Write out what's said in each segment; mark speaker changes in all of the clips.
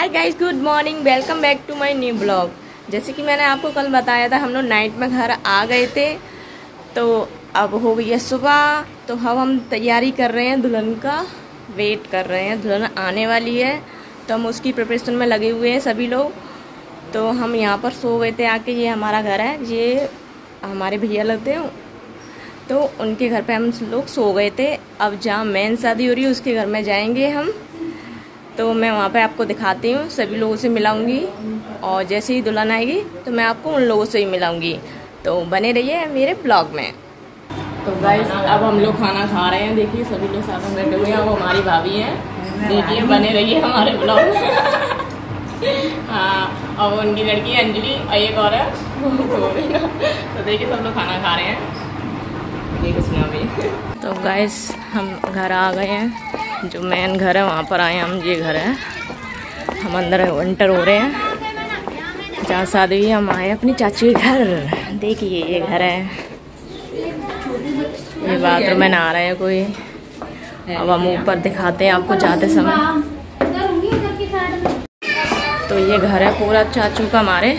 Speaker 1: Hi guys, good morning, welcome back to my new blog. जैसे कि मैंने आपको कल बताया था, हम लोग नाइट में घर आ गए थे। तो अब हो गई है सुबह। तो हम तैयारी कर रहे हैं, दुल्हन का वेट कर रहे हैं। दुल्हन आने वाली है तो हम उसकी प्रिपरेशन में लगे हुए हैं सभी लोग। तो हम यहाँ पर सो गए थे आके। ये हमारा घर है, ये हमारे भैया लगते हैं, तो उनके घर पे हम लोग सो गए थे। अब जहाँ मेन शादी हो रही है उसके घर में जाएंगे हम। तो मैं वहाँ पे आपको दिखाती हूँ, सभी लोगों से मिलाऊंगी, और जैसे ही दुल्हन आएगी तो मैं आपको उन लोगों से ही मिलाऊंगी। तो बने रहिए मेरे ब्लॉग में। तो गाइस, अब हम लोग खाना खा रहे हैं। देखिए सभी लोग साथ में बैठे हुए हैं। वो हमारी भाभी हैं। देखिए, बने रहिए हमारे ब्लॉग में। हाँ, और उनकी लड़की अंजलि और एक और है तो देखिए सब लोग खाना खा रहे हैं। तो गाइस, हम घर आ गए हैं। जो मेन घर है वहाँ पर आए हम। ये घर है, हम अंदर एंटर हो रहे हैं जहाँ शादी हुई। हम आए अपनी चाची के घर। देखिए ये घर है, ये बाथरूम में नहा रहे हैं कोई। अब हम ऊपर दिखाते हैं आपको जाते समय। तो ये घर है पूरा चाचू का हमारे।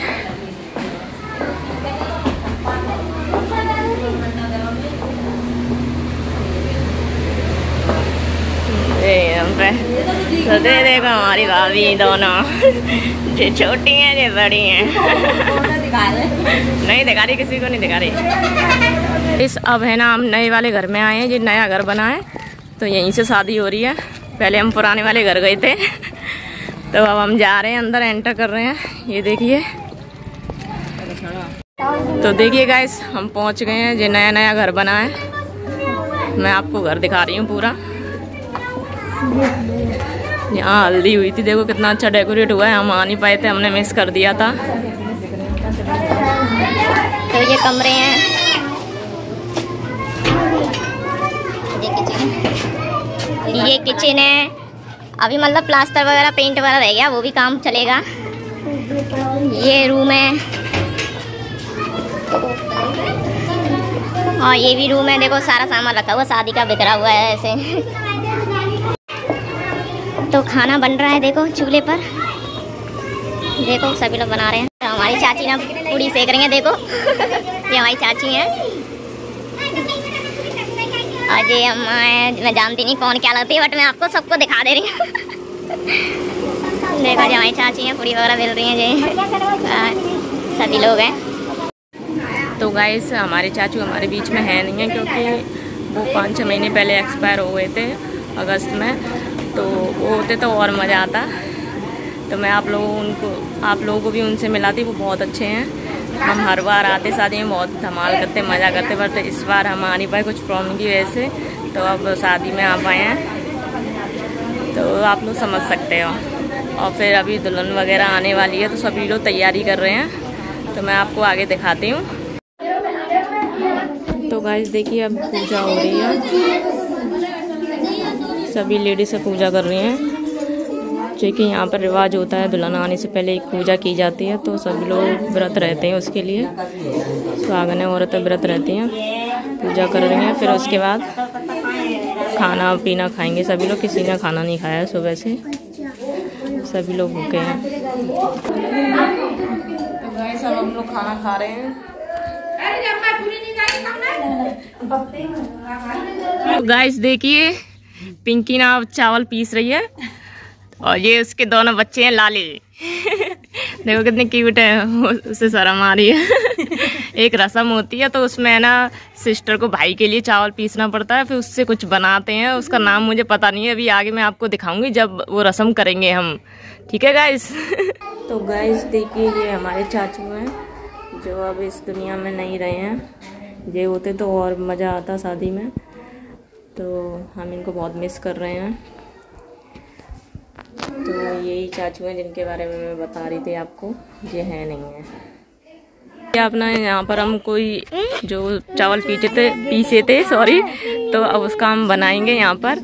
Speaker 1: तो दे देखो हमारी भाभी दोनों, जो छोटी हैं जो बड़ी हैं। नहीं दिखा रही, किसी को नहीं दिखा रही। इस अब है ना, हम नए वाले घर में आए हैं। जो नया घर बना है तो यहीं से शादी हो रही है। पहले हम पुराने वाले घर गए थे। तो अब हम जा रहे हैं अंदर, एंटर कर रहे हैं। ये देखिए। तो देखिए गाइस, हम पहुंच गए हैं। जो नया नया घर बना है, मैं आपको घर दिखा रही हूँ पूरा। यहाँ हल्दी हुई थी, देखो कितना अच्छा डेकोरेट हुआ है। हम आ नहीं पाए थे, हमने मिस कर दिया था। तो ये कमरे हैं, ये किचन है। अभी मतलब प्लास्टर वगैरह पेंट वगैरह रह गया, वो भी काम चलेगा। ये रूम है और ये भी रूम है। देखो सारा सामान रखा हुआ, शादी का बिखरा हुआ है ऐसे। तो खाना बन रहा है, देखो चूल्हे पर। देखो सभी लोग बना रहे हैं। तो हमारी चाची ना पूड़ी सेक रही हैं, देखो। ये हमारी चाची हैं। और ये मैं जानती नहीं कौन क्या लगती है, बट मैं आपको सबको दिखा दे रही हूँ। देखो जो हमारी चाची हैं, पूड़ी वगैरह बेल रही हैं। ये सभी लोग हैं। तो गाइस, हमारे चाचू हमारे बीच में है नहीं है, क्योंकि वो 5-6 महीने पहले एक्सपायर हो गए थे अगस्त में। तो वो होते तो और मज़ा आता। तो मैं आप लोगों को भी उनसे मिलाती। वो बहुत अच्छे हैं। हम हर बार आते शादी में, बहुत धमाल करते, मज़ा करते। बट इस बार हम आ नहीं पाए कुछ प्रॉब्लम की वजह से। तो अब शादी में आ पाए हैं, तो आप लोग समझ सकते हो। और फिर अभी दुल्हन वगैरह आने वाली है, तो सभी लोग तैयारी कर रहे हैं। तो मैं आपको आगे दिखाती हूँ। तो गाइस देखिए, अब पूजा हो रही है। सभी लेडीज से पूजा कर रही हैं, जो कि यहाँ पर रिवाज होता है। दुल्हन आने से पहले एक पूजा की जाती है। तो सभी लोग व्रत रहते हैं उसके लिए। सुहागन औरतें व्रत रहती हैं, पूजा कर रही हैं। फिर उसके बाद खाना पीना खाएंगे सभी लोग। किसी ने खाना नहीं खाया है सुबह से, सभी लोग भूखे हैं। तो गाइस, अब हम लोग खाना खा रहे हैं। तो गाइस देखिए, पिंकी ना चावल पीस रही है, और ये उसके दोनों बच्चे हैं लाले। देखो कितने क्यूट है, उससे शर्म आ रही है। एक रस्म होती है, तो उसमें है ना, सिस्टर को भाई के लिए चावल पीसना पड़ता है। फिर उससे कुछ बनाते हैं, उसका नाम मुझे पता नहीं है। अभी आगे मैं आपको दिखाऊंगी जब वो रस्म करेंगे हम। ठीक है गाइस। तो गाइस देखिए, ये हमारे चाचू हैं, जो अब इस दुनिया में नहीं रहे हैं। ये होते तो और मज़ा आता शादी में। तो हम इनको बहुत मिस कर रहे हैं। तो यही चाचू हैं जिनके बारे में मैं बता रही थी आपको। ये है नहीं है अपना। यहाँ पर हम कोई जो चावल पीसे थे सॉरी, तो अब उसका हम बनाएंगे यहाँ पर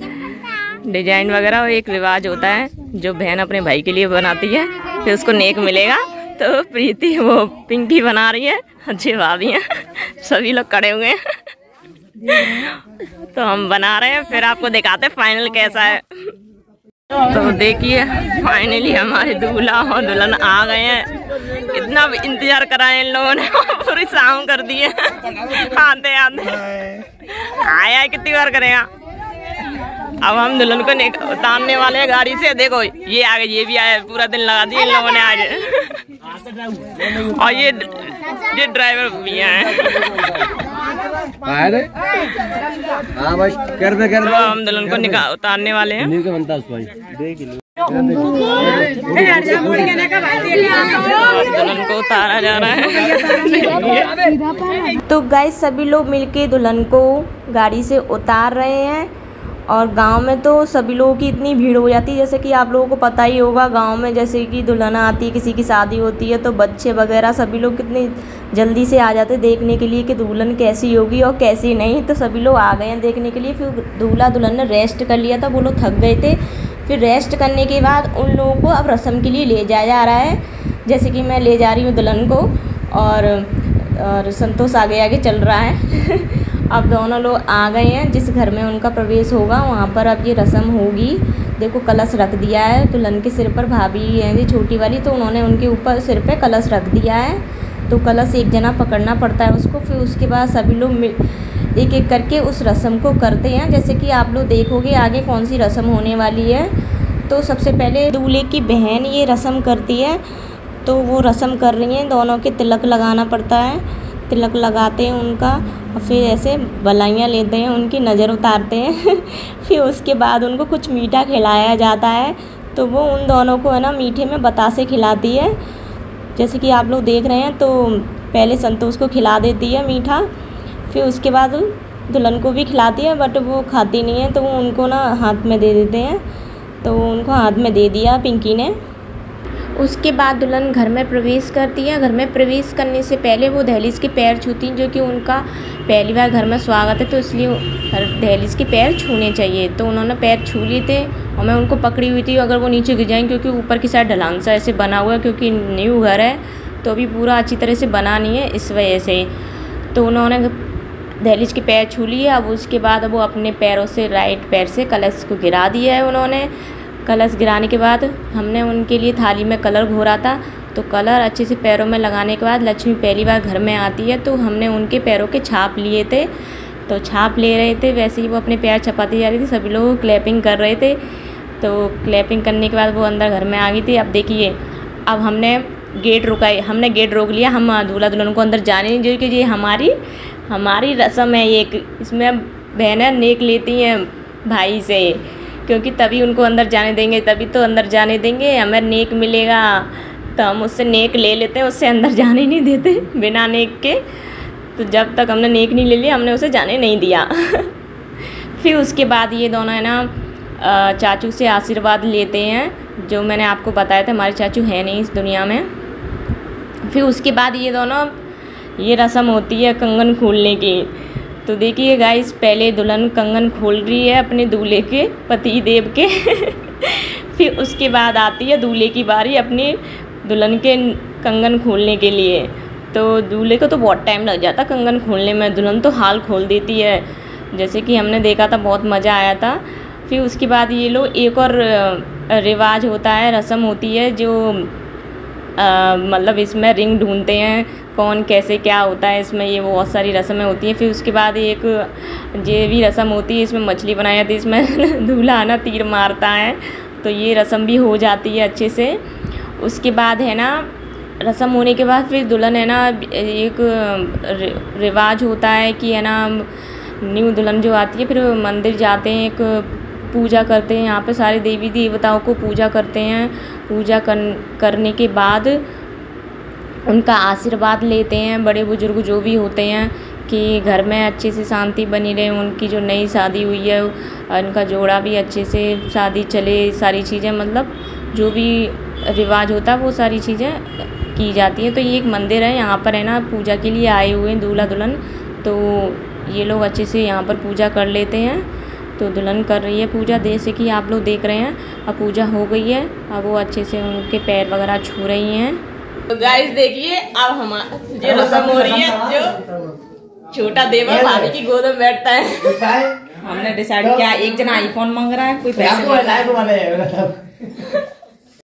Speaker 1: डिजाइन वगैरह। एक रिवाज होता है, जो बहन अपने भाई के लिए बनाती है, फिर उसको नेक मिलेगा। तो प्रीति वो पिंकी बना रही है, अच्छी भाभी हैं। सभी लोग खड़े हुए हैं। तो हम बना रहे हैं, फिर आपको दिखाते हैं फाइनल कैसा है। तो देखिए फाइनली हमारे दूल्हा और दुल्हन आ गए हैं। इतना इंतजार कराए इन लोगों ने, पूरी शाम कर दी है। आते आते आया कितनी बार करेगा। अब हम दुल्हन को उतारने वाले हैं गाड़ी से। देखो ये आ गए, ये भी आए, पूरा दिन लगा दिया इन लोगों ने आज। और ये ड्राइवर भी है।
Speaker 2: हाँ बस कर दे।
Speaker 1: हम दुल्हन को उतारने वाले हैं। दुल्हन को उतारा जा रहा है। तो गाइस सभी लोग मिलके दुल्हन को गाड़ी से उतार रहे हैं। और गांव में तो सभी लोगों की इतनी भीड़ हो जाती है, जैसे कि आप लोगों को पता ही होगा गांव में जैसे कि दुल्हन आती है, किसी की शादी होती है तो बच्चे वगैरह सभी लोग कितनी जल्दी से आ जाते हैं देखने के लिए कि दुल्हन कैसी होगी और कैसी नहीं। तो सभी लोग आ गए हैं देखने के लिए। फिर दूल्हा दुल्हन ने रेस्ट कर लिया था, वो लोग थक गए थे। फिर रेस्ट करने के बाद उन लोगों को अब रस्म के लिए ले जाया जा रहा है। जैसे कि मैं ले जा रही हूँ दुल्हन को और संतोष आगे आगे चल रहा है। अब दोनों लोग आ गए हैं। जिस घर में उनका प्रवेश होगा वहाँ पर अब ये रस्म होगी। देखो कलश रख दिया है दुल्हन के सिर पर। भाभी है जी छोटी वाली, तो उन्होंने उनके ऊपर सिर पे कलश रख दिया है। तो कलश एक जना पकड़ना पड़ता है उसको। फिर उसके बाद सभी लोग एक एक करके उस रस्म को करते हैं। जैसे कि आप लोग देखोगे आगे कौन सी रस्म होने वाली है। तो सबसे पहले दूल्हे की बहन ये रस्म करती है। तो वो रस्म कर रही हैं, दोनों के तिलक लगाना पड़ता है। तिलक लगाते हैं उनका और फिर ऐसे बलाइयाँ लेते हैं, उनकी नज़र उतारते हैं। फिर उसके बाद उनको कुछ मीठा खिलाया जाता है। तो वो उन दोनों को है ना मीठे में बतासे खिलाती है। जैसे कि आप लोग देख रहे हैं। तो पहले संतोष को खिला देती है मीठा, फिर उसके बाद दुल्हन को भी खिलाती है, बट वो खाती नहीं है। तो वो उनको ना हाथ में दे देते हैं। तो उनको हाथ में दे दिया पिंकी ने। उसके बाद दुल्हन घर में प्रवेश करती है। घर में प्रवेश करने से पहले वो दहलीज के पैर छूती हैं, जो कि उनका पहली बार घर में स्वागत है तो इसलिए दहलीज के पैर छूने चाहिए। तो उन्होंने पैर छू लिए थे और मैं उनको पकड़ी हुई थी अगर वो नीचे गिर जाएंगे, क्योंकि ऊपर की साइड ढलान सा ऐसे बना हुआ है, क्योंकि न्यू घर है तो अभी पूरा अच्छी तरह से बना नहीं है इस वजह से। तो उन्होंने दहलीज के पैर छू लिए। अब उसके बाद वो अपने पैरों से राइट पैर से कलश को गिरा दिया है उन्होंने। कलश गिराने के बाद हमने उनके लिए थाली में कलर घोरा था। तो कलर अच्छे से पैरों में लगाने के बाद लक्ष्मी पहली बार घर में आती है तो हमने उनके पैरों के छाप लिए थे। तो छाप ले रहे थे, वैसे ही वो अपने पैर छपाती जा रही थी। सभी लोग क्लैपिंग कर रहे थे। तो क्लैपिंग करने के बाद वो अंदर घर में आ गई थी। अब देखिए अब हमने गेट रोक लिया। हम दूल्हा दुल्हन को अंदर जाने नहीं देंगे, क्योंकि ये हमारी रस्म है। एक इसमें बहनें नेक लेती हैं भाई से, क्योंकि तभी उनको अंदर जाने देंगे, तभी तो अंदर जाने देंगे। हमें नेक मिलेगा तो हम उससे नेक ले लेते हैं, उससे अंदर जाने नहीं देते बिना नेक के। तो जब तक हमने नेक नहीं ले लिया हमने उसे जाने नहीं दिया। फिर उसके बाद ये दोनों है ना चाचू से आशीर्वाद लेते हैं, जो मैंने आपको बताया था हमारे चाचू हैं नहीं इस दुनिया में। फिर उसके बाद ये दोनों ये रस्म होती है कंगन खोलने की। तो देखिए गाइस पहले दुल्हन कंगन खोल रही है अपने दूल्हे के पति देव के। फिर उसके बाद आती है दूल्हे की बारी अपनी दुल्हन के कंगन खोलने के लिए। तो दूल्हे को तो बहुत टाइम लग जाता कंगन खोलने में, दुल्हन तो हाल खोल देती है। जैसे कि हमने देखा था, बहुत मज़ा आया था। फिर उसके बाद ये लोग एक और रिवाज होता है, रस्म होती है, जो मतलब इसमें रिंग ढूंढते हैं कौन कैसे क्या होता है इसमें। ये बहुत सारी रस्में होती हैं। फिर उसके बाद एक ये भी रस्म होती है, इसमें मछली बनाई जाती है, इसमें दूल्हा आना तीर मारता है। तो ये रस्म भी हो जाती है अच्छे से। उसके बाद है ना रस्म होने के बाद फिर दुल्हन है ना एक रिवाज होता है कि है ना न्यू दुल्हन जो आती है फिर मंदिर जाते हैं, एक पूजा करते हैं। यहाँ पे सारे देवी देवताओं को पूजा करते हैं। पूजा करने के बाद उनका आशीर्वाद लेते हैं, बड़े बुजुर्ग जो भी होते हैं, कि घर में अच्छे से शांति बनी रहे, उनकी जो नई शादी हुई है उनका जोड़ा भी अच्छे से शादी चले, सारी चीज़ें मतलब जो भी रिवाज होता है वो सारी चीज़ें की जाती हैं। तो ये एक मंदिर है, यहाँ पर है ना पूजा के लिए आए हुए हैं दूल्हा दुल्हन। तो ये लोग अच्छे से यहाँ पर पूजा कर लेते हैं। तो दुल्हन कर रही है पूजा, जैसे कि आप लोग देख रहे हैं। अब पूजा हो गई है, अब वो अच्छे से उनके पैर वगैरह छू रही हैं। तो गाइस देखिए अब हमारी रस्म हो रही है, जो छोटा देवर भाभी की गोद में बैठता है।
Speaker 3: हमने डिसाइड किया एक जना आईफोन मांग रहा है, कोई पैसे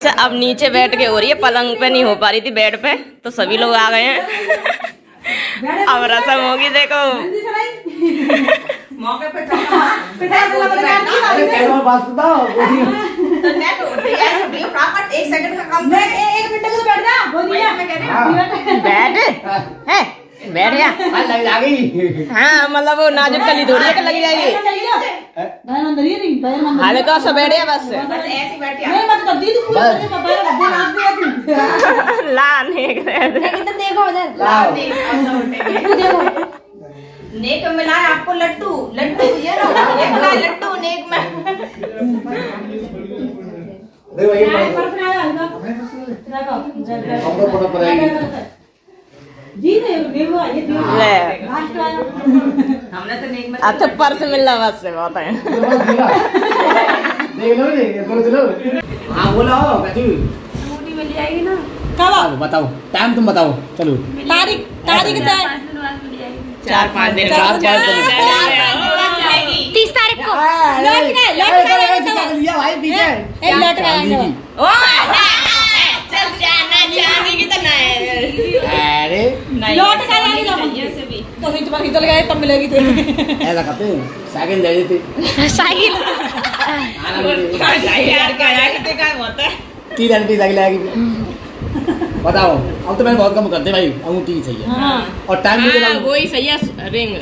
Speaker 1: अच्छा, अब नीचे बैठ के हो रही है, पलंग पे नहीं हो पा रही थी बेड पे, तो सभी लोग आ गए हैं। अब रसम होगी देखो।
Speaker 3: मौके पे एक सेकंड का काम, एक मिनट के बैठ जा,
Speaker 1: बैठ है बैठ गया। हाँ मतलब वो नाजुक कली थोड़ी है कि लगी जाएगी। हल्का सा बैठ गया बस।
Speaker 3: ऐसे बैठ
Speaker 1: ला नेक
Speaker 4: देखो उधर
Speaker 3: नेक में मिला है आपको लड्डू, लड्डू ये लो, एक मिला लड्डू नेक में। हमने तो नेक में
Speaker 1: अच्छा पर्स मिल रहा बस से बहुत है।
Speaker 2: हाँ बोलो
Speaker 1: मिल जाएगी ना।
Speaker 3: कब
Speaker 2: बताओ टाइम तुम बताओ। चलो
Speaker 3: तारीख तारीख
Speaker 1: 4-5 दिन
Speaker 4: 30 तारीख को
Speaker 2: भाई पीछे अरे
Speaker 3: लौट कर आएगी तो तुम्हारी चल गए तब मिलेगी तो
Speaker 2: ऐसा करते साइकिल दे देती
Speaker 4: साइकिल
Speaker 2: 3 घंटे साइकिल आएगी। बताओ अब तो मैंने बहुत कम करते भाई, अंगूठी सही है। और टाइम भी
Speaker 1: वही सही है रिंग।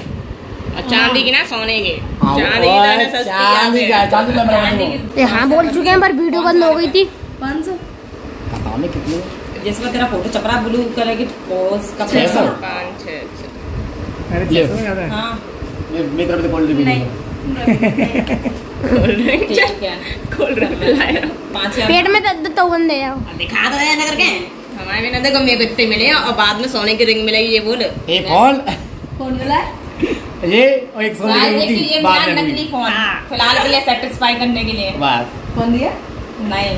Speaker 1: चांदी की ना सोने की,
Speaker 2: हाँ,
Speaker 1: चांदी की दाना सस्ती
Speaker 2: चांदी का चांदी का बराबर
Speaker 4: हाँ बोल चुके हैं पर वीडियो बंद हो गई थी।
Speaker 3: 500
Speaker 2: पता नहीं कितने
Speaker 3: जिसमें तेरा फोटो चपरा ब्लू कलर की पोज का
Speaker 2: 600
Speaker 3: 5-6 हाँ
Speaker 2: ये मेरी तरफ से कोल्ड ड्रिंक
Speaker 3: नहीं ठीक है
Speaker 1: खोल रहा
Speaker 3: 5
Speaker 4: पेट में दर्द तो बंद है
Speaker 1: दिखा दो यार करके। हमारे भी ना देखो मेरे को इतने मिले हैं और बाद में सोने की रिंग मिलेगी, ये बोल।
Speaker 2: ये फोन
Speaker 3: फोन मिला
Speaker 2: ये और एक सोने की अंगूठी
Speaker 3: ये
Speaker 2: बाद में
Speaker 3: नकली फोन फिलहाल के लिए सेटिस्फाई करने के लिए
Speaker 2: बस।
Speaker 3: फोन दिया नहीं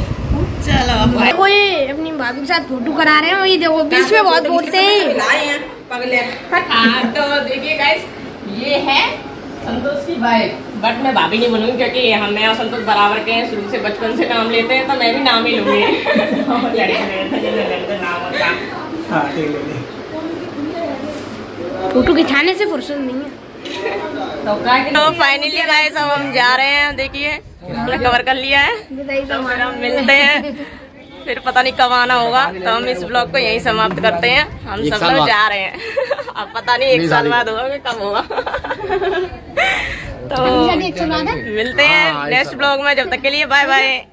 Speaker 1: चलो
Speaker 4: वो ये अपनी भाभी के साथ फोटो करा रहे हैं, ये देखो बीच में बहुत बोलते हैं।
Speaker 1: हाँ तो देखिए गाइस, ये है संतोष की बाइक, बट मैं भाभी नहीं बोलूंगी क्योंकि मैं और संतोष बराबर के हैं, शुरू से बचपन से नाम लेते हैं, तो मैं भी नाम ही लूंगी।
Speaker 4: फोटो खिंचाने से फुर्सत नहीं है।
Speaker 1: तो फाइनली गाइस अब हम जा रहे हैं, देखिए हमने कवर कर लिया है, तो फिर हम मिलते हैं, फिर पता नहीं कब आना होगा। तो हम इस ब्लॉग को यहीं समाप्त करते हैं, हम सब लोग जा रहे हैं। अब पता नहीं 1 साल बाद होगा कि कब होगा। तो मिलते हैं नेक्स्ट ब्लॉग में, जब तक के लिए बाय बाय।